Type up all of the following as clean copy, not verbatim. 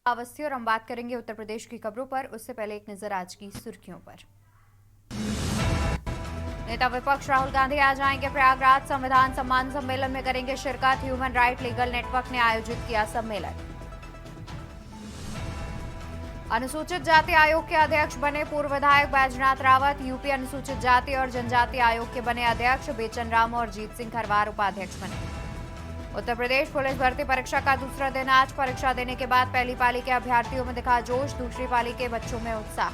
अवस्थी और हम बात करेंगे उत्तर प्रदेश की खबरों पर। उससे पहले एक नजर आज की सुर्खियों पर। नेता विपक्ष राहुल गांधी आज आएंगे प्रयागराज। संविधान सम्मान सम्मेलन में करेंगे शिरकत। ह्यूमन राइट लीगल नेटवर्क ने आयोजित किया सम्मेलन। अनुसूचित जाति आयोग के अध्यक्ष बने पूर्व विधायक बैजनाथ रावत। यूपी अनुसूचित जाति और जनजाति आयोग के बने अध्यक्ष। बेचन राम और जीत सिंह खरवार उपाध्यक्ष बने। उत्तर प्रदेश पुलिस भर्ती परीक्षा का दूसरा दिन आज। परीक्षा देने के बाद पहली पाली के अभ्यर्थियों में दिखा जोश, दूसरी पाली के बच्चों में उत्साह।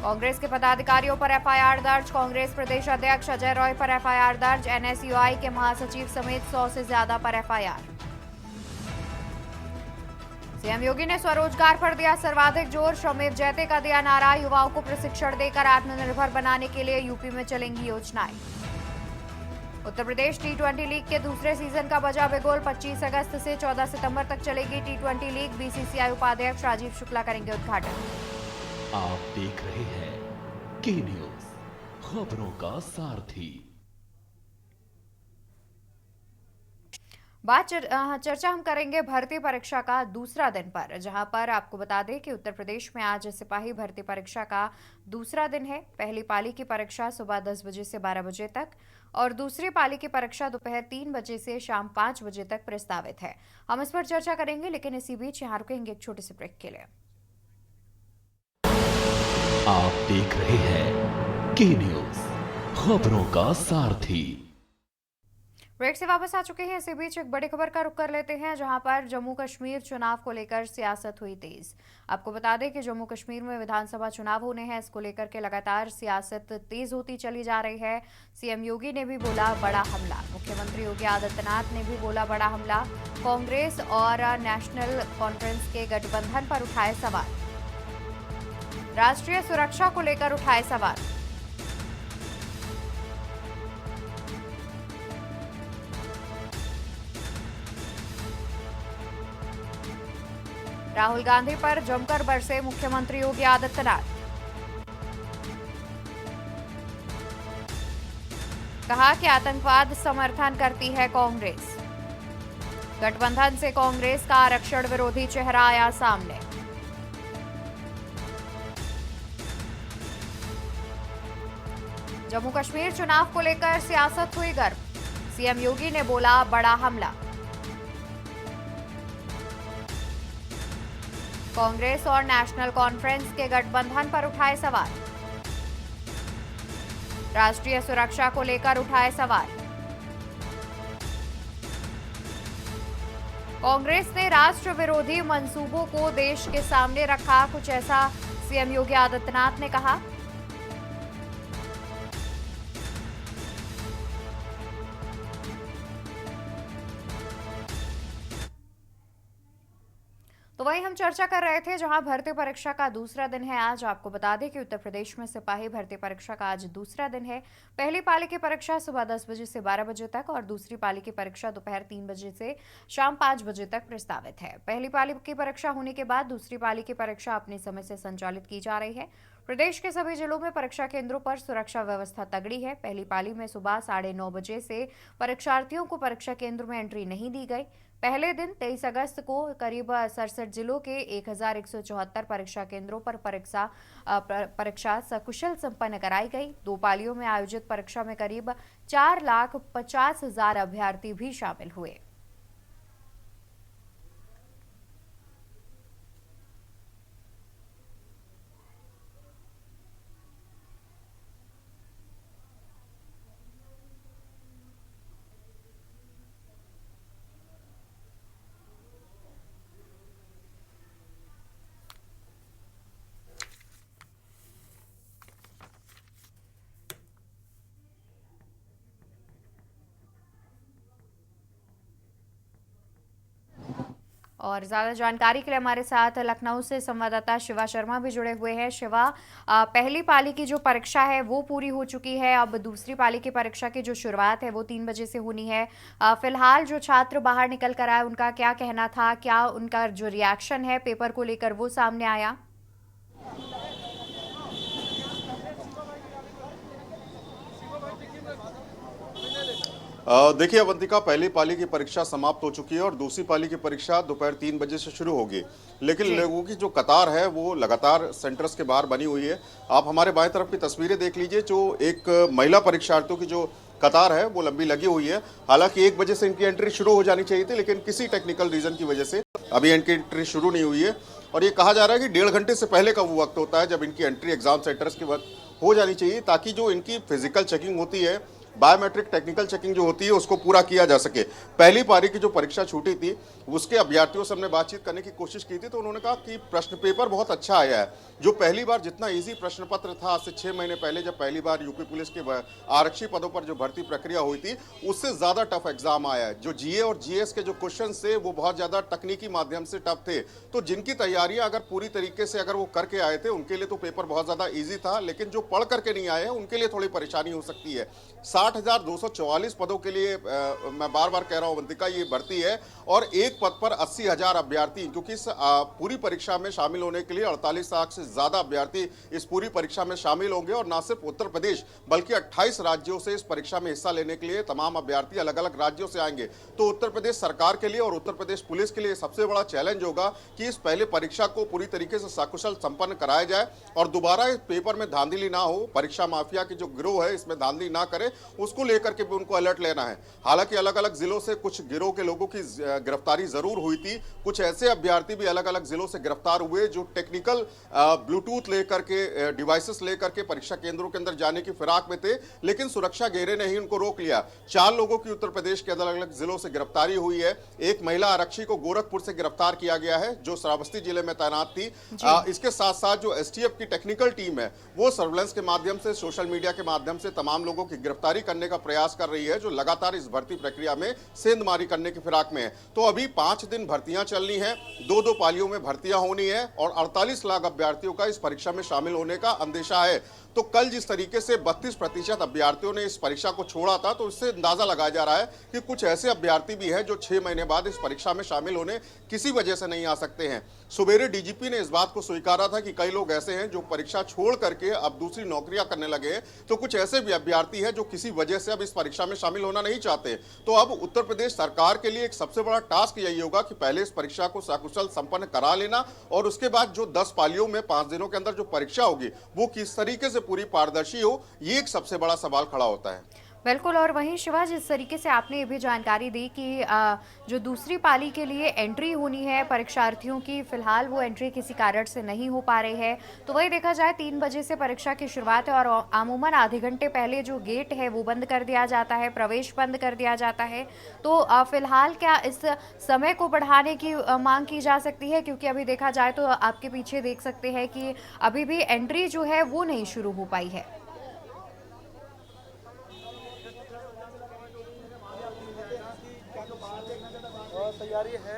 कांग्रेस के पदाधिकारियों पर एफआईआर दर्ज। कांग्रेस प्रदेश अध्यक्ष अजय रॉय पर एफआईआर दर्ज। एनएसयूआई के महासचिव समेत 100 से ज्यादा पर एफआईआर। सीएम योगी ने स्वरोजगार पर दिया सर्वाधिक जोर। श्रमेव जयते का दिया नारा, युवाओं को प्रशिक्षण देकर आत्मनिर्भर बनाने के लिए यूपी में चलेंगी योजनाएं। उत्तर प्रदेश टी20 लीग के दूसरे सीजन का बजा बिगुल। 25 अगस्त से 14 सितंबर तक चलेगी टी20 लीग। बीसीसीआई उपाध्यक्ष राजीव शुक्ला करेंगे उद्घाटन। आप देख रहे हैं के न्यूज, खबरों का सारथी। चर्चा हम करेंगे भर्ती परीक्षा का दूसरा दिन पर, जहां पर आपको बता दें कि उत्तर प्रदेश में आज सिपाही भर्ती परीक्षा का दूसरा दिन है। पहली पाली की परीक्षा सुबह 10 बजे से 12 बजे तक और दूसरी पाली की परीक्षा दोपहर 3 बजे से शाम 5 बजे तक प्रस्तावित है। हम इस पर चर्चा करेंगे, लेकिन इसी बीच यहाँ रुकेंगे एक छोटे से ब्रेक के लिए। आप देख रहे हैं के न्यूज, खबरों का सारथी। ब्रेक से वापस आ चुके हैं। इसी बीच एक बड़ी खबर का रुख कर लेते हैं, जहां पर जम्मू कश्मीर चुनाव को लेकर सियासत हुई तेज। आपको बता दें कि जम्मू कश्मीर में विधानसभा चुनाव होने हैं। इसको लेकर के लगातार सियासत तेज होती चली जा रही है। सीएम योगी ने भी बोला बड़ा हमला। मुख्यमंत्री योगी आदित्यनाथ ने भी बोला बड़ा हमला। कांग्रेस और नेशनल कॉन्फ्रेंस के गठबंधन पर उठाए सवाल। राष्ट्रीय सुरक्षा को लेकर उठाए सवाल। राहुल गांधी पर जमकर बरसे मुख्यमंत्री योगी आदित्यनाथ। कहा कि आतंकवाद समर्थन करती है कांग्रेस। गठबंधन से कांग्रेस का आरक्षण विरोधी चेहरा आया सामने। जम्मू कश्मीर चुनाव को लेकर सियासत हुई गर्म। सीएम योगी ने बोला बड़ा हमला। कांग्रेस और नेशनल कॉन्फ्रेंस के गठबंधन पर उठाए सवाल। राष्ट्रीय सुरक्षा को लेकर उठाए सवाल। कांग्रेस ने राष्ट्र विरोधी मंसूबों को देश के सामने रखा, कुछ ऐसा सीएम योगी आदित्यनाथ ने कहा। तो वही हम चर्चा कर रहे थे, जहां भर्ती परीक्षा का दूसरा दिन है आज। आपको बता दें कि उत्तर प्रदेश में सिपाही भर्ती परीक्षा का आज दूसरा दिन है। पहली पाली की परीक्षा सुबह 10 बजे से 12 बजे तक और दूसरी पाली की परीक्षा दोपहर 3 बजे से शाम 5 बजे तक प्रस्तावित है। पहली पाली की परीक्षा होने के बाद दूसरी पाली की परीक्षा अपने समय से संचालित की जा रही है। प्रदेश के सभी जिलों में परीक्षा केंद्रों पर सुरक्षा व्यवस्था तगड़ी है। पहली पाली में सुबह 9:30 बजे से परीक्षार्थियों को परीक्षा केंद्र में एंट्री नहीं दी गई। पहले दिन 23 अगस्त को करीब 67 जिलों के 1174 परीक्षा केंद्रों पर परीक्षा सकुशल संपन्न कराई गई। दो पालियों में आयोजित परीक्षा में करीब 4,50,000 अभ्यर्थी भी शामिल हुए। और ज्यादा जानकारी के लिए हमारे साथ लखनऊ से संवाददाता शिवा शर्मा भी जुड़े हुए हैं। शिवा, पहली पाली की जो परीक्षा है वो पूरी हो चुकी है। अब दूसरी पाली की परीक्षा की जो शुरुआत है वो 3 बजे से होनी है। फिलहाल जो छात्र बाहर निकल कर आए उनका क्या कहना था, क्या उनका जो रिएक्शन है पेपर को लेकर वो सामने आया? देखिए अवंतिका, पहली पाली की परीक्षा समाप्त हो चुकी है और दूसरी पाली की परीक्षा दोपहर 3 बजे से शुरू होगी। लेकिन जी। लोगों की जो कतार है वो लगातार सेंटर्स के बाहर बनी हुई है। आप हमारे बाएं तरफ की तस्वीरें देख लीजिए, जो एक महिला परीक्षार्थियों की जो कतार है वो लंबी लगी हुई है। हालांकि 1 बजे से इनकी एंट्री शुरू हो जानी चाहिए थी, लेकिन किसी टेक्निकल रीजन की वजह से अभी इनकी एंट्री शुरू नहीं हुई है। और ये कहा जा रहा है कि 1.5 घंटे से पहले का वो वक्त होता है जब इनकी एंट्री एग्जाम सेंटर्स के वक्त हो जानी चाहिए, ताकि जो इनकी फिजिकल चेकिंग होती है, बायोमेट्रिक टेक्निकल चेकिंग जो होती है, उसको पूरा किया जा सके। पहली पारी की जो परीक्षा छूटी थी उसके अभ्यर्थियों से हमने बातचीत करने की कोशिश की थी, तो उन्होंने कहा कि प्रश्न पेपर बहुत अच्छा आया है। जो पहली बार जितना इजी प्रश्न पत्र था आज से 6 महीने पहले, जब पहली बार यूपी पुलिस के आरक्षी पदों पर जो भर्ती प्रक्रिया हुई थी, उससे ज्यादा टफ एग्जाम आया है। जो जीए और जीएस के जो क्वेश्चन थे वो बहुत ज्यादा तकनीकी माध्यम से टफ थे। तो जिनकी तैयारियां अगर पूरी तरीके से अगर वो करके आए थे उनके लिए तो पेपर बहुत ज्यादा ईजी था, लेकिन जो पढ़ करके नहीं आए हैं उनके लिए थोड़ी परेशानी हो सकती है। 60,244 पदों के लिए मैं बार बार कह रहा हूं अवंतिका, ये भर्ती है और एक पद पर 80,000 अभ्यर्थी, क्योंकि इस पूरी परीक्षा में शामिल होने के लिए 48 लाख से ज्यादा अभ्यर्थी इस पूरी परीक्षा में शामिल होंगे। और न सिर्फ उत्तर प्रदेश बल्कि 28 राज्यों से इस परीक्षा में हिस्सा लेने के लिए तमाम अभ्यर्थी अलग अलग राज्यों से आएंगे। तो उत्तर प्रदेश सरकार के लिए और उत्तर प्रदेश पुलिस के लिए सबसे बड़ा चैलेंज होगा कि इस पहले परीक्षा को पूरी तरीके से सकुशल संपन्न कराया जाए और दोबारा इस पेपर में धांधली ना हो। परीक्षा माफिया की जो गिरोह है इसमें धांधली ना करे, उसको लेकर के भी उनको अलर्ट लेना है। हालांकि अलग अलग जिलों से कुछ गिरोह के लोगों की गिरफ्तारी जरूर हुई थी। कुछ ऐसे अभ्यर्थी भी अलग अलग जिलों से गिरफ्तार हुए जो टेक्निकल ब्लूटूथ लेकर के डिवाइसेस लेकर के परीक्षा केंद्रों के अंदर जाने की फिराक में थे, लेकिन सुरक्षा घेरे ने ही उनको रोक लिया। 4 लोगों की उत्तर प्रदेश के अलग अलग जिलों से गिरफ्तारी हुई है। एक महिला आरक्षी को गोरखपुर से गिरफ्तार किया गया है जो श्रावस्ती जिले में तैनात थी। इसके साथ साथ जो एसटीएफ की टेक्निकल टीम है वो सर्वेलेंस के माध्यम से, सोशल मीडिया के माध्यम से तमाम लोगों की गिरफ्तारी करने का प्रयास कर रही है जो लगातार इस भर्ती प्रक्रिया में सेंधमारी करने की फिराक में है। तो अभी 5 दिन भर्तियां चलनी है, 2-2 पालियों में भर्तियां होनी है और 48 लाख अभ्यर्थियों का इस परीक्षा में शामिल होने का अंदेशा है। तो कल जिस तरीके से 32% अभ्यर्थियों ने इस परीक्षा को छोड़ा था, तो इससे अंदाजा लगाया जा रहा है कि कुछ ऐसे अभ्यर्थी भी हैं जो 6 महीने बाद इस परीक्षा में शामिल होने किसी वजह से नहीं आ सकते हैं। सुबेरे डीजीपी ने इस बात को स्वीकारा था कि कई लोग ऐसे हैं जो परीक्षा छोड़ करके अब दूसरी नौकरियां करने लगे हैं। तो कुछ ऐसे भी अभ्यर्थी हैं जो किसी वजह से अब इस परीक्षा में शामिल होना नहीं चाहते। तो अब उत्तर प्रदेश सरकार के लिए एक सबसे बड़ा टास्क यही होगा कि पहले इस परीक्षा को सकुशल संपन्न करा लेना और उसके बाद जो 10 पालियों में 5 दिनों के अंदर जो परीक्षा होगी वो किस तरीके से पूरी पारदर्शी हो, ये एक सबसे बड़ा सवाल खड़ा होता है। बिल्कुल। और वहीं शिवा, जिस तरीके से आपने ये भी जानकारी दी कि जो दूसरी पाली के लिए एंट्री होनी है परीक्षार्थियों की, फिलहाल वो एंट्री किसी कारण से नहीं हो पा रही है। तो वही देखा जाए 3 बजे से परीक्षा की शुरुआत है और अमूमन आधे घंटे पहले जो गेट है वो बंद कर दिया जाता है, प्रवेश बंद कर दिया जाता है। तो फिलहाल क्या इस समय को बढ़ाने की मांग की जा सकती है? क्योंकि अभी देखा जाए तो आपके पीछे देख सकते हैं कि अभी भी एंट्री जो है वो नहीं शुरू हो पाई है।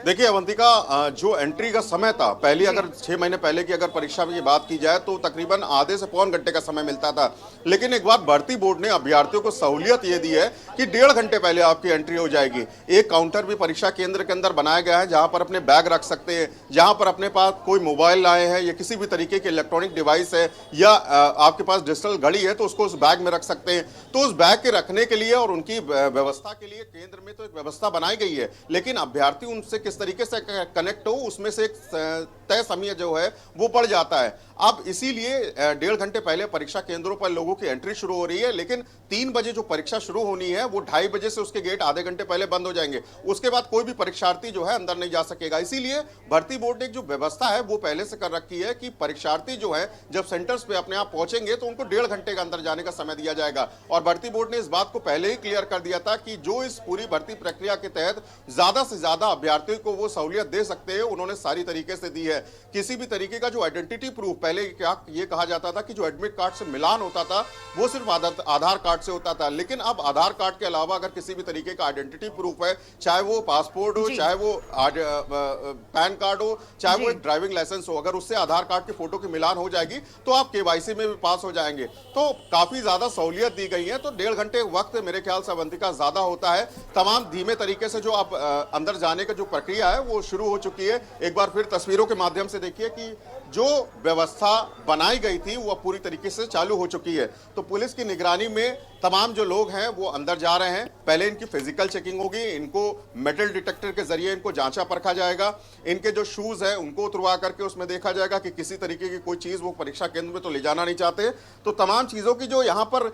देखिए अवंतिका, जो एंट्री का समय था पहले, अगर 6 महीने पहले की अगर परीक्षा की बात की जाए तो तकरीबन आधे से पौन घंटे का समय मिलता था। लेकिन एक बार भर्ती बोर्ड ने अभ्यर्थियों को सहूलियत ये दी है कि 1.5 घंटे पहले आपकी एंट्री हो जाएगी। एक काउंटर भी परीक्षा केंद्र के अंदर बनाया गया है जहां पर अपने बैग रख सकते हैं, जहां पर अपने पास कोई मोबाइल लाए हैं या किसी भी तरीके के इलेक्ट्रॉनिक डिवाइस है या आपके पास डिजिटल घड़ी है तो उसको उस बैग में रख सकते हैं। तो उस बैग के रखने के लिए और उनकी व्यवस्था के लिए केंद्र में तो एक व्यवस्था बनाई गई है, लेकिन अभ्यर्थी उनसे किस तरीके से कनेक्ट हो उसमें से एक तय समय जो है वो पड़ जाता है। अब इसीलिए 1.5 घंटे पहले परीक्षा केंद्रों पर लोगों की एंट्री शुरू हो रही है, लेकिन 3 बजे जो परीक्षा शुरू होनी है वो 2:30 बजे से उसके गेट आधे घंटे पहले बंद हो जाएंगे। उसके बाद कोई भी परीक्षार्थी जो है अंदर नहीं जा सकेगा। इसीलिए भर्ती बोर्ड ने जो व्यवस्था है वो पहले से कर रखी है कि परीक्षार्थी जो है जब सेंटर्स पे अपने आप पहुंचेंगे तो उनको 1.5 घंटे के अंदर जाने का समय दिया जाएगा। और भर्ती बोर्ड ने इस बात को पहले ही क्लियर कर दिया था कि जो इस पूरी भर्ती प्रक्रिया के तहत ज्यादा से ज्यादा अभ्यर्थियों को वो सहूलियत दे सकते हैं, उन्होंने सारी तरीके से दी है। किसी भी तरीके का जो आइडेंटिटी प्रूफ, पहले क्या ये कहा जाता था कि जो एडमिट कार्ड से मिलान होता था वो सिर्फ आधार कार्ड से होता था, लेकिन अब आधार कार्ड के अलावा अगर किसी भी तरीके का आइडेंटिटी प्रूफ है, चाहे वो पासपोर्ट हो, चाहे वो पैन कार्ड हो, चाहे वो एक ड्राइविंग लाइसेंस हो, अगर उससे आधार कार्ड की फोटो की मिलान हो जाएगी तो आप केवाईसी में भी पास हो जाएंगे। तो काफी ज्यादा सहूलियत दी गई है। तो 1.5 घंटे वक्त मेरे ख्याल से अवंतिका ज्यादा होता है। तमाम धीमे तरीके से जो अब अंदर जाने का जो प्रक्रिया है वो शुरू हो चुकी है। एक बार फिर तस्वीरों के माध्यम से देखिए कि जो व्यवस्था बनाई गई थी वो पूरी तरीके से चालू हो चुकी है। तो पुलिस की निगरानी में तमाम जो लोग हैं वो अंदर जा रहे हैं। पहले इनकी फिजिकल चेकिंग होगी, इनको मेटल डिटेक्टर के जरिए इनको जांचा परखा जाएगा, इनके जो शूज हैं उनको उतरवा करके उसमें देखा जाएगा कि किसी तरीके की कोई चीज वो परीक्षा केंद्र में तो ले जाना नहीं चाहते। तो तमाम चीजों की जो यहाँ पर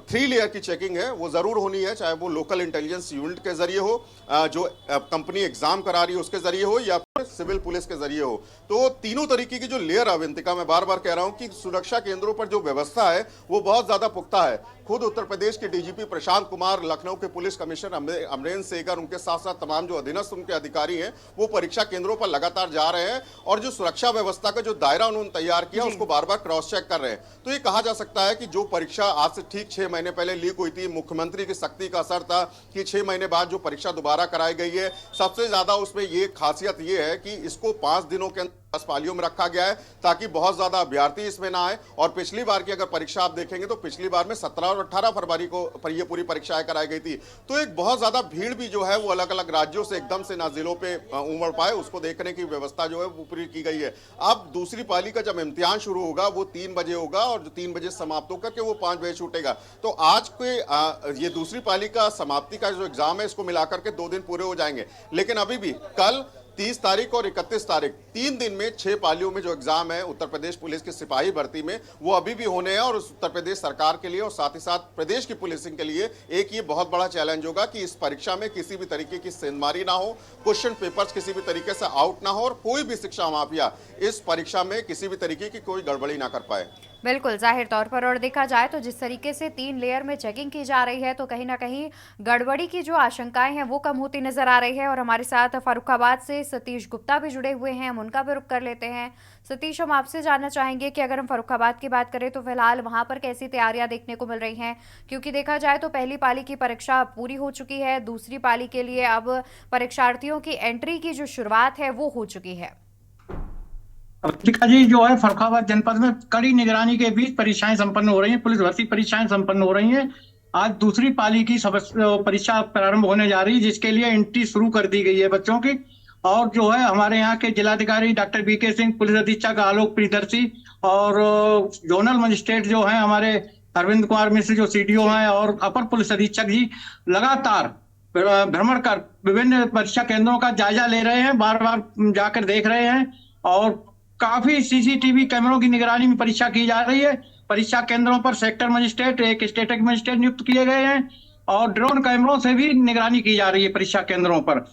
3 लेयर की चेकिंग है वो जरूर होनी है, चाहे वो लोकल इंटेलिजेंस यूनिट के जरिए हो, जो कंपनी एग्जाम करा रही है उसके जरिए हो, या फिर सिविल पुलिस के जरिए हो। तो तीनों तरीके की जो लेयर, अवंतिका मैं बार बार कह रहा हूं कि सुरक्षा केंद्रों पर जो व्यवस्था है वो बहुत ज्यादा पुख्ता है। खुद उत्तर प्रदेश के डीजीपी प्रशांत कुमार, लखनऊ के पुलिस कमिश्नर अमरेंद्र सेगर, उनके साथ साथ तमाम जो अधीनस्थ उनके अधिकारी हैं वो परीक्षा केंद्रों पर लगातार जा रहे हैं और जो सुरक्षा व्यवस्था का जो दायरा उन्होंने तैयार किया उसको बार बार क्रॉस चेक कर रहे हैं। तो ये कहा जा सकता है कि जो परीक्षा आज से ठीक 6 महीने पहले लीक हुई थी, मुख्यमंत्री की सख्ती का असर था कि 6 महीने बाद जो परीक्षा दोबारा कराई गई है, सबसे ज्यादा उसमें ये खासियत ये है कि इसको 5 दिनों के अंदर 10 पालियों में रखा गया है ताकि बहुत ज्यादा अभ्यर्थी इसमें ना आए। और पिछली बार की अगर परीक्षा आप देखेंगे तो पिछली बार में 17 और 18 फरवरी को ये पूरी परीक्षाएं कराई गई थी। तो एक बहुत ज्यादा भीड़ भी जो है वो अलग अलग राज्यों से एकदम से ना जिलों पे उमड़ पाए, उसको देखने की व्यवस्था जो है वो पूरी की गई है। अब दूसरी पाली का जब इम्तिहान शुरू होगा वो 3 बजे होगा और जो 3 बजे समाप्त होकर के वो 5 बजे छूटेगा। तो आज के ये दूसरी पाली का समाप्ति का जो एग्जाम है इसको मिलाकर के 2 दिन पूरे हो जाएंगे। लेकिन अभी भी कल 30 तारीख और 31 तारीख 3 दिन में 6 पालियों में जो एग्जाम है उत्तर प्रदेश पुलिस की सिपाही भर्ती में वो अभी भी होने हैं। और उत्तर प्रदेश सरकार के लिए और साथ ही साथ प्रदेश की पुलिसिंग के लिए एक ये बहुत बड़ा चैलेंज होगा कि इस परीक्षा में किसी भी तरीके की सेंधमारी ना हो, क्वेश्चन पेपर्स किसी भी तरीके से आउट ना हो और कोई भी शिक्षा माफिया इस परीक्षा में किसी भी तरीके की कोई गड़बड़ी ना कर पाए। बिल्कुल, जाहिर तौर पर। और देखा जाए तो जिस तरीके से 3 लेयर में चेकिंग की जा रही है तो कहीं ना कहीं गड़बड़ी की जो आशंकाएं हैं वो कम होती नजर आ रही है। और हमारे साथ फर्रुखाबाद से सतीश गुप्ता भी जुड़े हुए हैं, हम उनका भी रुख कर लेते हैं। सतीश, हम आपसे जानना चाहेंगे कि अगर हम फर्रुखाबाद की बात करें तो फिलहाल वहां पर कैसी तैयारियां देखने को मिल रही हैं, क्योंकि देखा जाए तो पहली पाली की परीक्षा पूरी हो चुकी है, दूसरी पाली के लिए अब परीक्षार्थियों की एंट्री की जो शुरुआत है वो हो चुकी है। अवंतिका जी, जो है फर्रुखाबाद जनपद में कड़ी निगरानी के बीच परीक्षाएं संपन्न हो रही हैं, पुलिस भर्ती परीक्षाएं संपन्न हो रही हैं। आज दूसरी पाली की परीक्षा प्रारंभ होने जा रही है जिसके लिए एंट्री शुरू कर दी गई है बच्चों की। और जो है हमारे यहाँ के जिलाधिकारी डॉक्टर बीके सिंह, पुलिस अधीक्षक आलोक प्रियदर्शी और जोनल मजिस्ट्रेट जो है हमारे अरविंद कुमार मिश्र जो सीडीओ हैं और अपर पुलिस अधीक्षक जी लगातार भ्रमण कर विभिन्न परीक्षा केंद्रों का जायजा ले रहे हैं, बार बार जाकर देख रहे हैं। और काफी सीसीटीवी कैमरों की निगरानी में परीक्षा की जा रही है। परीक्षा केंद्रों पर सेक्टर मजिस्ट्रेट, एक स्टेटिक मजिस्ट्रेट नियुक्त किए गए हैं और ड्रोन कैमरों से भी निगरानी की जा रही है परीक्षा केंद्रों पर।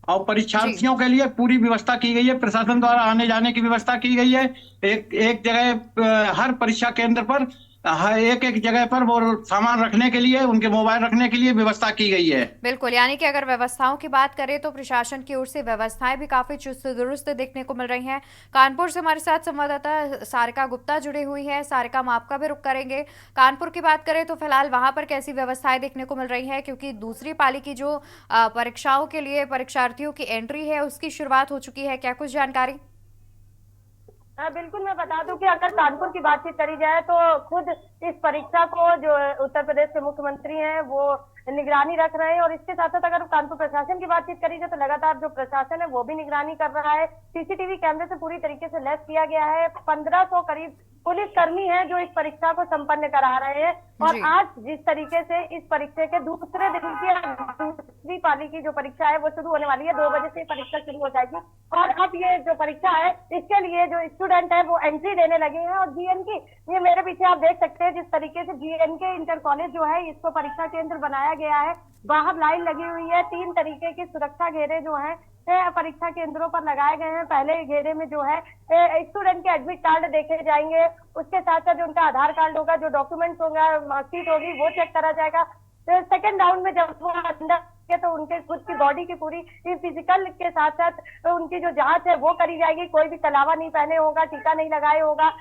और परीक्षार्थियों के लिए पूरी व्यवस्था की गई है, प्रशासन द्वारा आने जाने की व्यवस्था की गई है। एक जगह हर परीक्षा केंद्र पर एक जगह पर वो सामान रखने के लिए, उनके मोबाइल रखने के लिए व्यवस्था की गई है। बिल्कुल, यानी कि अगर व्यवस्थाओं की बात करें तो प्रशासन की ओर से व्यवस्थाएं भी काफी चुस्त दुरुस्त देखने को मिल रही हैं। कानपुर से हमारे साथ संवाददाता सारिका गुप्ता जुड़ी हुई है। सारिका, हम आपका भी रुख करेंगे। कानपुर की बात करें तो फिलहाल वहां पर कैसी व्यवस्थाएं देखने को मिल रही है, क्योंकि दूसरी पाली की जो परीक्षाओं के लिए परीक्षार्थियों की एंट्री है उसकी शुरुआत हो चुकी है, क्या कुछ जानकारी? बिल्कुल, मैं बता दूं कि अगर कानपुर की बातचीत करी जाए तो खुद इस परीक्षा को जो उत्तर प्रदेश के मुख्यमंत्री हैं वो निगरानी रख रहे हैं। और इसके साथ साथ अगर कानपुर प्रशासन की बातचीत करी जाए तो लगातार जो प्रशासन है वो भी निगरानी कर रहा है। सीसीटीवी कैमरे से पूरी तरीके से लैस किया गया है। 1500 करीब पुलिसकर्मी हैं जो इस परीक्षा को संपन्न करा रहे हैं। और आज जिस तरीके से इस परीक्षा के दूसरे दिन की दूसरी पाली की जो परीक्षा है वो शुरू होने वाली है, 2 बजे से परीक्षा शुरू हो जाएगी। और अब ये जो परीक्षा है इसके लिए जो स्टूडेंट है वो एंट्री देने लगे हैं। और जीएन की, ये मेरे पीछे आप देख सकते हैं जिस तरीके से जीएन के इंटर कॉलेज जो है इसको परीक्षा केंद्र बनाया गया है। बाहर लाइन लगी हुई है, 3 तरीके की सुरक्षा घेरे जो है परीक्षा केंद्रों पर लगाए गए हैं। पहले घेरे में जो है स्टूडेंट के एडमिट कार्ड देखे जाएंगे, उसके साथ साथ जो उनका आधार कार्ड होगा, जो डॉक्यूमेंट्स होगा, मार्कशीट होगी, वो चेक करा जाएगा। तो सेकंड राउंड में जब वो अंदर के तो उनके खुद की बॉडी की पूरी फिजिकल के साथ साथ उनकी जो जांच है वो करी जाएगी। कोई भी तलावा नहीं पहने होगा, टीका नहीं लगाए होगा।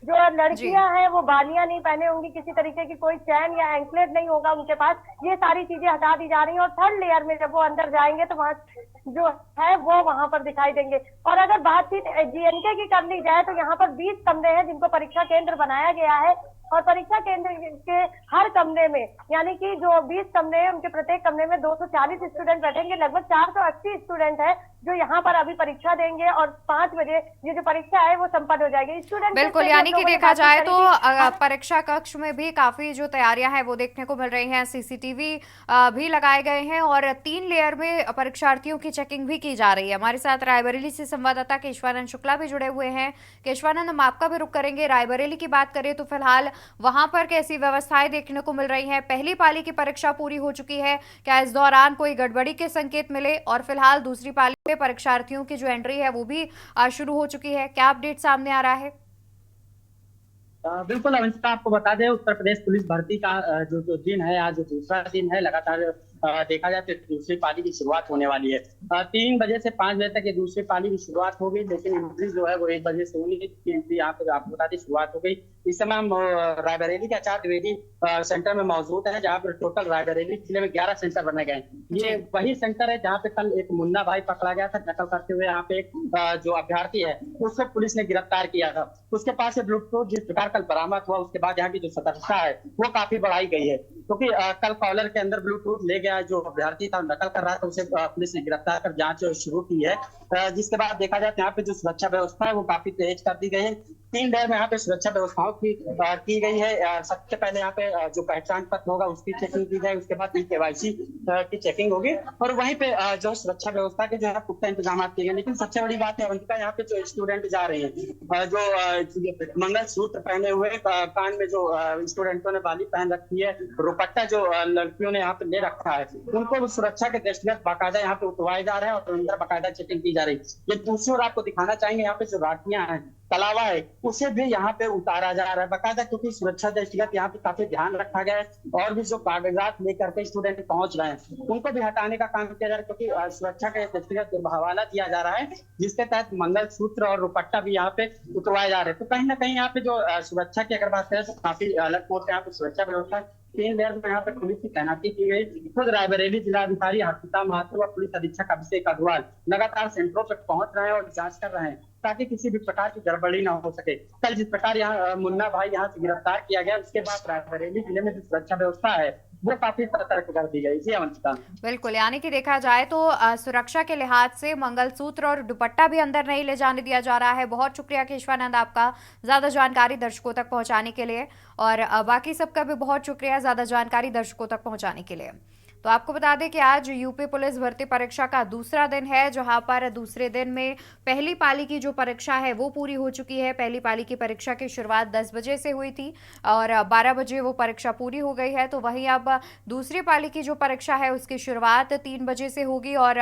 जो लड़कियां हैं वो बालियां नहीं पहने होंगी, किसी तरीके की कोई चैन या एंकलेट नहीं होगा उनके पास। ये सारी चीजें हटा दी जा रही हैं। और 3rd लेयर में जब वो अंदर जाएंगे तो वहां जो है वो वहां पर दिखाई देंगे। और अगर बातचीत जीएनके की कर ली जाए तो यहाँ पर 20 कमरे हैं जिनको परीक्षा केंद्र बनाया गया है। और परीक्षा केंद्र के हर कमरे में, यानी कि जो 20 कमरे हैं उनके प्रत्येक कमरे में 240 स्टूडेंट बैठेंगे। लगभग 480 स्टूडेंट है जो यहाँ पर अभी परीक्षा देंगे और 5 बजे ये जो परीक्षा है वो संपन्न हो जाएगी। स्टूडेंट बिल्कुल, यानी कि देखा जाए तो परीक्षा कक्ष में भी काफी जो तैयारियां हैं वो देखने को मिल रही हैं। सीसीटीवी भी लगाए गए हैं और 3 लेयर में परीक्षार्थियों की चेकिंग भी की जा रही है। हमारे साथ रायबरेली से संवाददाता केशवानंद शुक्ला भी जुड़े हुए हैं। केशवानंद, हम आपका भी रुख करेंगे। रायबरेली की बात करें तो फिलहाल वहां पर कैसी व्यवस्थाएं देखने को मिल रही हैं? पहली पाली की परीक्षा पूरी हो चुकी है, क्या इस दौरान कोई गड़बड़ी के संकेत मिले? और फिलहाल दूसरी पाली में परीक्षार्थियों की जो एंट्री है वो भी शुरू हो चुकी है, क्या अपडेट सामने आ रहा है? बिल्कुल अवंतिका, आपको बता दें उत्तर प्रदेश पुलिस भर्ती का जो दिन है, आज दूसरा दिन है। लगातार देखा जाए तो दूसरी पाली की शुरुआत होने वाली है। 3 बजे से 5 बजे तक ये दूसरी पाली की शुरुआत होगी, लेकिन एंट्री जो है वो 1 बजे से होनी है। एंट्री यहाँ पे आपको बता दें शुरुआत हो गई। इस समय हम रायबरेली के आचार्य द्विवेदी सेंटर में मौजूद है, जहाँ पर टोटल रायबरेली जिले में 11 सेंटर बनाए गए हैं। ये वही सेंटर है जहाँ पे कल एक मुन्ना भाई पकड़ा गया था नकल करते हुए। यहाँ पे एक जो अभ्यर्थी है उसको पुलिस ने गिरफ्तार किया था। उसके पास से ब्लूटूथ जिस प्रकार कल बरामद हुआ, उसके बाद यहाँ की जो सतर्कता है वो काफी बढ़ाई गई है, क्योंकि कल कॉलर के अंदर ब्लूटूथ ले गया जो अभ्यर्थी था, नकल कर रहा था, उसे पुलिस ने गिरफ्तार कर जांच शुरू की है। जिसके बाद देखा जाए यहाँ पे जो सुरक्षा व्यवस्था है वो काफी तेज कर दी गई है। 3 लेयर में यहाँ पे सुरक्षा व्यवस्थाओं की गई है। सबसे पहले यहाँ पे जो पहचान पत्र होगा उसकी चेकिंग की जाए, उसके बाद केवाईसी की चेकिंग होगी और वहीं पे जो सुरक्षा व्यवस्था के जो है पुख्ता इंतजाम किए गए। लेकिन सबसे बड़ी बात है अवंतिका, यहाँ पे जो स्टूडेंट जा रहे हैं जो मंगलसूत्र पहने हुए, कान में जो स्टूडेंटों ने बाली पहन रखी है, दुपट्टा जो लड़कियों ने यहाँ पे ले रखा है, उनको सुरक्षा के दृष्टिगत बाकायदा यहाँ पे उतरवाए जा रहे हैं और अंदर बाकायदा चेकिंग की जा रही है। ये दूसरी ओर आपको दिखाना चाहेंगे यहाँ पे जो राखियां हैं, तलावा है, उसे भी यहाँ पे उतारा जा रहा है बाकायदा, क्योंकि सुरक्षा दृष्टिगत यहाँ पे काफी ध्यान रखा गया है। और भी जो कागजात लेकर के स्टूडेंट पहुंच रहे हैं उनको भी हटाने का काम किया जा रहा है, क्योंकि सुरक्षा के दृष्टिगत हवाला दिया जा रहा है, जिसके तहत मंगलसूत्र और दुपट्टा भी यहाँ पे उतरवाए जा रहे हैं। तो कहीं ना कहीं यहाँ पे जो सुरक्षा की अगर बात करें तो काफी अलग कोर्ट यहाँ पे सुरक्षा व्यवस्था 3 लेयर में यहाँ पे पुलिस की तैनाती की गई। खुद रायबरेली जिलाधिकारी हर्षिता महातो व पुलिस अधीक्षक अभिषेक अग्रवाल लगातार सेंटरों पर पहुंच रहे हैं और जांच कर रहे हैं ताकि किसी भी प्रकार की गड़बड़ी ना हो सके। कल जिस प्रकार यहाँ मुन्ना भाई यहाँ से गिरफ्तार किया गया, उसके बाद रायबरेली जिले में जो सुरक्षा व्यवस्था है वो काफी सतर्क कर दी गई। जी अवंतिका। बिल्कुल, यानी कि देखा जाए तो सुरक्षा के लिहाज से मंगलसूत्र और दुपट्टा भी अंदर नहीं ले जाने दिया जा रहा है। बहुत शुक्रिया केशवानंद आपका ज्यादा जानकारी दर्शकों तक पहुंचाने के लिए, और बाकी सबका भी बहुत शुक्रिया ज्यादा जानकारी दर्शकों तक पहुंचाने के लिए। तो आपको बता दें कि आज यूपी पुलिस भर्ती परीक्षा का दूसरा दिन है, जहां पर दूसरे दिन में पहली पाली की जो परीक्षा है वो पूरी हो चुकी है। पहली पाली की परीक्षा की शुरुआत 10 बजे से हुई थी और 12 बजे वो परीक्षा पूरी हो गई है। तो वहीं अब दूसरी पाली की जो परीक्षा है उसकी शुरुआत 3 बजे से होगी और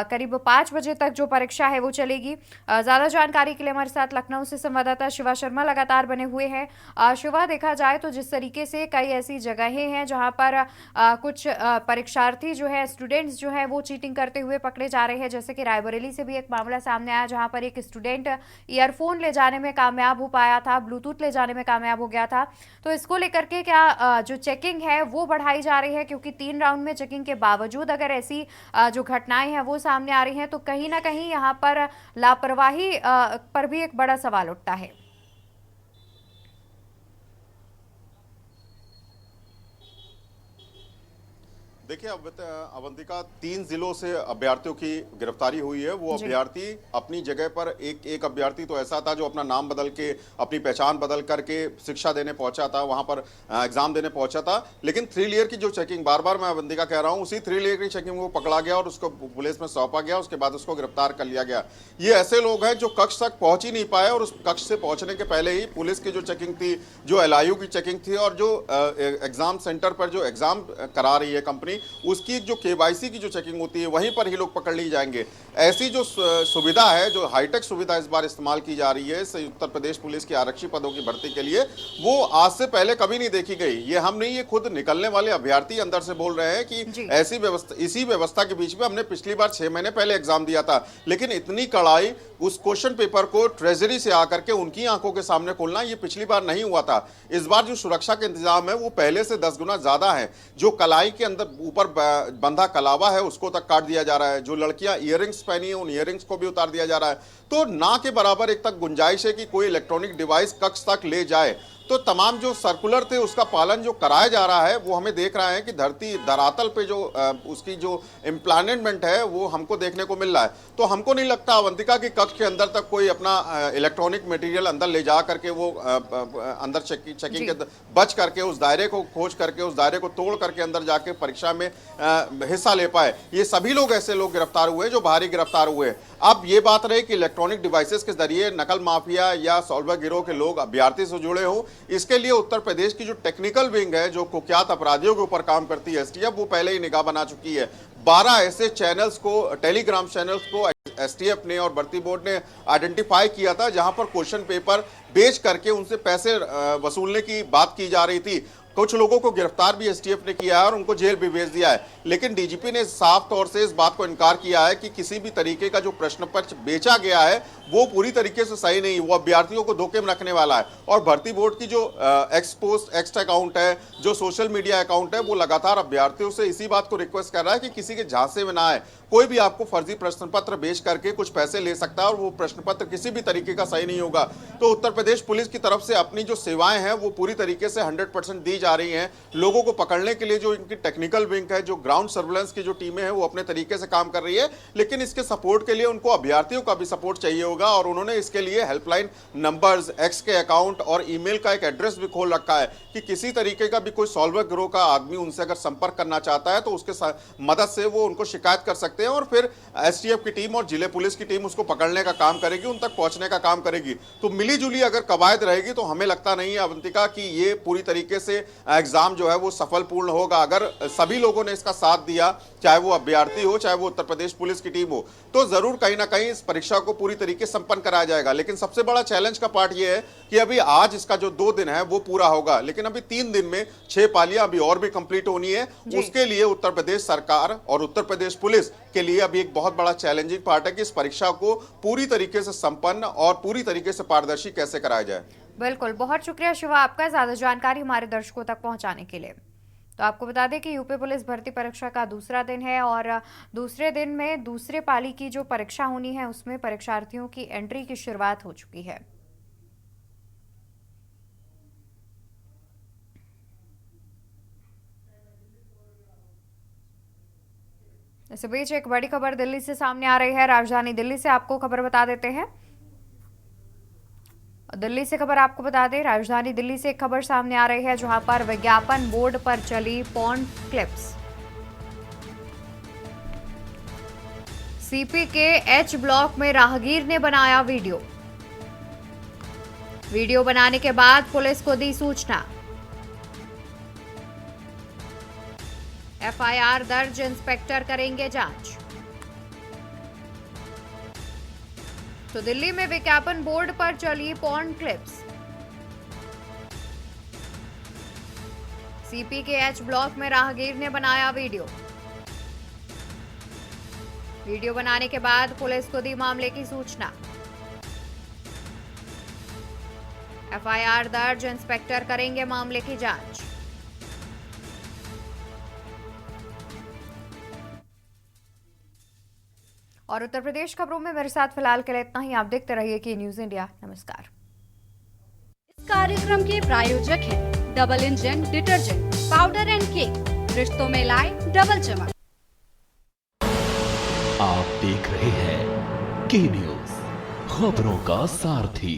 करीब 5 बजे तक जो परीक्षा है वो चलेगी। ज़्यादा जानकारी के लिए हमारे साथ लखनऊ से संवाददाता शिवा शर्मा लगातार बने हुए हैं। शिवा, देखा जाए तो जिस तरीके से कई ऐसी जगहें हैं जहाँ पर कुछ परीक्षार्थी जो है, स्टूडेंट्स जो है वो चीटिंग करते हुए पकड़े जा रहे हैं, जैसे कि रायबरेली से भी एक मामला सामने आया जहां पर एक स्टूडेंट ईयरफोन ले जाने में कामयाब हो पाया था, ब्लूटूथ ले जाने में कामयाब हो गया था। तो इसको लेकर के क्या जो चेकिंग है वो बढ़ाई जा रही है, क्योंकि 3 राउंड में चेकिंग के बावजूद अगर ऐसी जो घटनाएं हैं वो सामने आ रही हैं तो कहीं ना कहीं यहाँ पर लापरवाही पर भी एक बड़ा सवाल उठता है। देखिए अवंतिका, 3 जिलों से अभ्यर्थियों की गिरफ्तारी हुई है। वो अभ्यर्थी अपनी जगह पर एक अभ्यर्थी तो ऐसा था जो अपना नाम बदल के, अपनी पहचान बदल करके शिक्षा देने पहुंचा था, वहां पर एग्जाम देने पहुंचा था। लेकिन 3 लेयर की जो चेकिंग, बार बार मैं अवंतिका कह रहा हूं, उसी 3 लेयर की चेकिंग को पकड़ा गया और उसको पुलिस में सौंपा गया, उसके बाद उसको गिरफ्तार कर लिया गया। ये ऐसे लोग हैं जो कक्ष तक पहुंच ही नहीं पाए और उस कक्ष से पहुंचने के पहले ही पुलिस की जो चेकिंग थी, जो LIU की चेकिंग थी और जो एग्जाम सेंटर पर जो एग्जाम करा रही है कंपनी, उसकी जो KYC की जो चेकिंग होती है वहीं पर ही लोग पकड़ लिए जाएंगे। ऐसी जो सुविधा है, जो हाईटेक सुविधा इस बार इस्तेमाल की जा रही है उत्तर प्रदेश पुलिस के आरक्षी पदों की भर्ती के लिए, वो आज से पहले कभी नहीं देखी गई। ये हम नहीं, ये खुद निकलने वाले अभ्यर्थी अंदर से बोल रहे हैं कि ऐसी व्यवस्था, इसी व्यवस्था के बीच में हमने पिछली बार 6 महीने पहले एग्जाम दिया था, लेकिन इतनी कड़ाई उस क्वेश्चन पेपर को ट्रेजरी से आकर के उनकी आंखों के सामने खोलना, ये पिछली बार नहीं हुआ था। इस बार जो सुरक्षा के इंतजाम है वो पहले से 10 गुना ज्यादा है। जो कलाई के अंदर ऊपर बंधा कलावा है उसको तक काट दिया जा रहा है, जो लड़कियां इयररिंग्स पहनी है उन इयररिंग्स को भी उतार दिया जा रहा है। तो ना के बराबर एक तक गुंजाइश है कि कोई इलेक्ट्रॉनिक डिवाइस कक्ष तक ले जाए। तो तमाम जो सर्कुलर थे उसका पालन जो कराया जा रहा है वो हमें देख रहे हैं कि धरती धरातल पे जो उसकी जो इम्प्लांटमेंट है वो हमको देखने को मिल रहा है। तो हमको नहीं लगता अवंतिका की कक्ष के अंदर तक कोई अपना इलेक्ट्रॉनिक मटेरियल अंदर ले जा करके वो अंदर चेकिंग के बच करके उस दायरे को खोज करके उस दायरे को तोड़ करके अंदर जाके परीक्षा में हिस्सा ले पाए। ये सभी लोग ऐसे लोग गिरफ्तार हुए जो बाहरी गिरफ्तार हुए। अब ये बात रहे कि इलेक्ट्रॉनिक डिवाइसेस के जरिए नकल माफिया या सॉल्वर गिरोह के लोग अभ्यर्थी से जुड़े हों, इसके लिए उत्तर प्रदेश की जो टेक्निकल विंग है जो कुख्यात अपराधियों के ऊपर काम करती है एसटीएफ, वो पहले ही निगाह बना चुकी है। 12 ऐसे चैनल्स को, टेलीग्राम चैनल्स को एसटीएफ ने और भर्ती बोर्ड ने आइडेंटिफाई किया था जहां पर क्वेश्चन पेपर बेच करके उनसे पैसे वसूलने की बात की जा रही थी। कुछ लोगों को गिरफ्तार भी एसटीएफ ने किया है और उनको जेल भी भेज दिया है। लेकिन डीजीपी ने साफ तौर से इस बात को इनकार किया है कि किसी भी तरीके का जो प्रश्न पत्र बेचा गया है वो पूरी तरीके से सही नहीं, वो अभ्यर्थियों को धोखे में रखने वाला है। और भर्ती बोर्ड की जो एक्स अकाउंट है, जो सोशल मीडिया अकाउंट है, वो लगातार अभ्यर्थियों से इसी बात को रिक्वेस्ट कर रहा है कि किसी के झांसे में ना आए। कोई भी आपको फर्जी प्रश्न पत्र बेच करके कुछ पैसे ले सकता है और वो प्रश्न पत्र किसी भी तरीके का सही नहीं होगा। तो उत्तर प्रदेश पुलिस की तरफ से अपनी जो सेवाएं हैं वो पूरी तरीके से 100% दी जा रही हैं। लोगों को पकड़ने के लिए जो इनकी टेक्निकल विंग है, जो ग्राउंड सर्वेलेंस की जो टीमें हैं, वो अपने तरीके से काम कर रही है। लेकिन इसके सपोर्ट के लिए उनको अभ्यर्थियों का भी सपोर्ट चाहिए होगा और उन्होंने इसके लिए हेल्पलाइन नंबर्स, एक्स के अकाउंट और ईमेल का एक एड्रेस भी खोल रखा है कि किसी तरीके का भी कोई सॉल्वर गिरोह का आदमी उनसे अगर संपर्क करना चाहता है तो उसके मदद से वो उनको शिकायत कर सकते हैं और फिर एसटीएफ की टीम और जिले पुलिस की टीम उसको पकड़ने का काम करेगी, उन तक पहुंचने का काम करेगी। तो मिली जुली अगर कवायद रहेगी तो हमें लगता नहीं है अवंतिका कि ये पूरी तरीके से एग्जाम जो है वो सफलपूर्ण होगा। अगर सभी लोगों ने इसका साथ दिया, चाहे वो अभ्यर्थी हो, चाहे वो उत्तर प्रदेश पुलिस की टीम हो, तो जरूर कहीं ना कहीं इस परीक्षा को पूरी तरीके से संपन्न कराया जाएगा। लेकिन सबसे बड़ा चैलेंज का पार्ट ये है कि अभी आज इसका जो 2 दिन है वो पूरा होगा, लेकिन अभी 3 दिन में 6 पालियां अभी और भी कंप्लीट होनी है। उसके लिए उत्तर प्रदेश सरकार और उत्तर प्रदेश पुलिस के लिए अभी एक बहुत बड़ा चैलेंजिंग पार्ट है कि इस परीक्षा को पूरी तरीके से संपन्न और पूरी तरीके से पारदर्शी कैसे कराया जाए। बिल्कुल, बहुत शुक्रिया शिवा आपका ज्यादा जानकारी हमारे दर्शकों तक पहुंचाने के लिए। तो आपको बता दें कि यूपी पुलिस भर्ती परीक्षा का दूसरा दिन है और दूसरे दिन में दूसरे पाली की जो परीक्षा होनी है उसमें परीक्षार्थियों की एंट्री की शुरुआत हो चुकी है। इस बीच एक बड़ी खबर दिल्ली से सामने आ रही है। राजधानी दिल्ली से आपको खबर बता देते हैं। दिल्ली से खबर आपको बता दें, राजधानी दिल्ली से एक खबर सामने आ रही है जहां पर विज्ञापन बोर्ड पर चली पॉर्न क्लिप्स। सीपी के एच ब्लॉक में राहगीर ने बनाया वीडियो। वीडियो बनाने के बाद पुलिस को दी सूचना। एफआईआर दर्ज, इंस्पेक्टर करेंगे जांच। तो दिल्ली में विज्ञापन बोर्ड पर चली पॉर्न क्लिप्स। सीपी के एच ब्लॉक में राहगीर ने बनाया वीडियो। वीडियो बनाने के बाद पुलिस को दी मामले की सूचना। एफआईआर दर्ज, इंस्पेक्टर करेंगे मामले की जांच। और उत्तर प्रदेश खबरों में मेरे साथ फिलहाल के लिए इतना ही। आप देखते रहिए कि न्यूज इंडिया। नमस्कार। इस कार्यक्रम के प्रायोजक हैं double engine detergent powder and cake, रिश्तों में लाए डबल चमक। आप देख रहे हैं के न्यूज, खबरों का सारथी।